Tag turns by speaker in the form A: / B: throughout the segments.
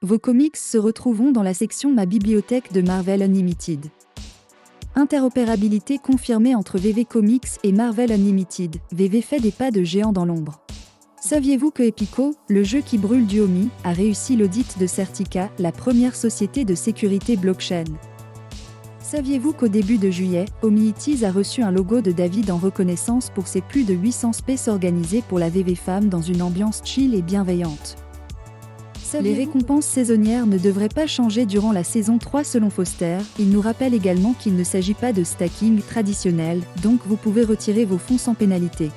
A: Vos comics se retrouveront dans la section Ma bibliothèque de Marvel Unlimited. Interopérabilité confirmée entre VV Comics et Marvel Unlimited. VV fait des pas de géant dans l'ombre. Saviez-vous que Epico, le jeu qui brûle du Omi, a réussi l'audit de Certica, la première société de sécurité blockchain? Saviez-vous qu'au début de juillet, Omniities a reçu un logo de David en reconnaissance pour ses plus de 800 spaces organisés pour la VV Femme dans une ambiance chill et bienveillante? Les récompenses saisonnières ne devraient pas changer durant la saison 3 selon Foster. Il nous rappelle également qu'il ne s'agit pas de stacking traditionnel, donc vous pouvez retirer vos fonds sans pénalité.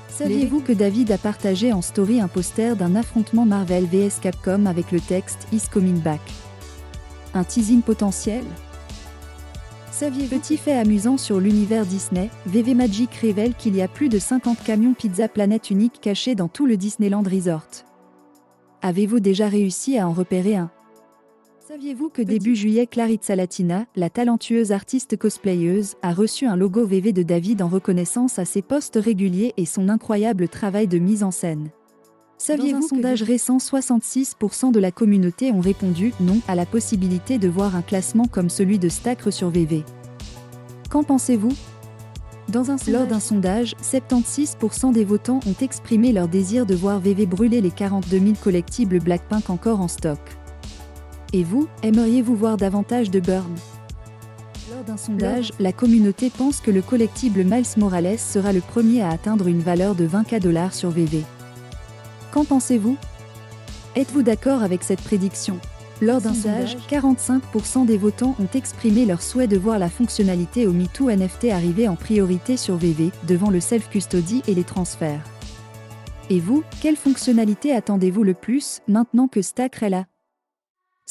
A: Saviez-vous que David a partagé en story un poster d'un affrontement Marvel vs Capcom avec le texte « Is coming back ». Un teasing potentiel? Petit fait amusant sur l'univers Disney, VV Magic révèle qu'il y a plus de 50 camions Pizza Planet uniques cachés dans tout le Disneyland Resort. Avez-vous déjà réussi à en repérer un? Saviez-vous que début juillet Claritza Latina, la talentueuse artiste cosplayeuse, a reçu un logo VV de David en reconnaissance à ses posts réguliers et son incroyable travail de mise en scène? Saviez-vous que dans un sondage récent, 66% de la communauté ont répondu non à la possibilité de voir un classement comme celui de Stacre sur VV? Qu'en pensez-vous? Lors d'un sondage, 76% des votants ont exprimé leur désir de voir VV brûler les 42 000 collectibles Blackpink encore en stock. Et vous, aimeriez-vous voir davantage de burn? Lors d'un sondage, la communauté pense que le collectible Miles Morales sera le premier à atteindre une valeur de 20K$ sur VV. Qu'en pensez-vous? Êtes-vous d'accord avec cette prédiction? Lors d'un sondage, 45% des votants ont exprimé leur souhait de voir la fonctionnalité au MeToo NFT arriver en priorité sur VV, devant le self-custody et les transferts. Et vous, quelle fonctionnalité attendez-vous le plus, maintenant que Stacre est là?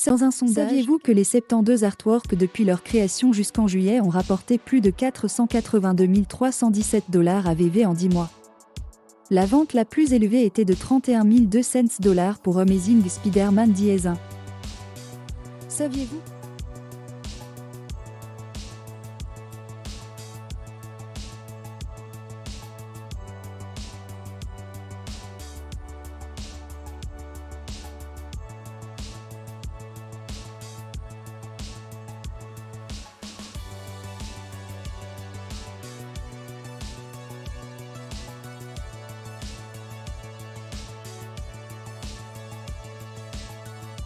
A: Dans un sondage, saviez-vous que les 72 artworks depuis leur création jusqu'en juillet ont rapporté plus de 482 317$ à VV en 10 mois? La vente la plus élevée était de 31 200$ pour Amazing Spider-Man 10 1. Saviez-vous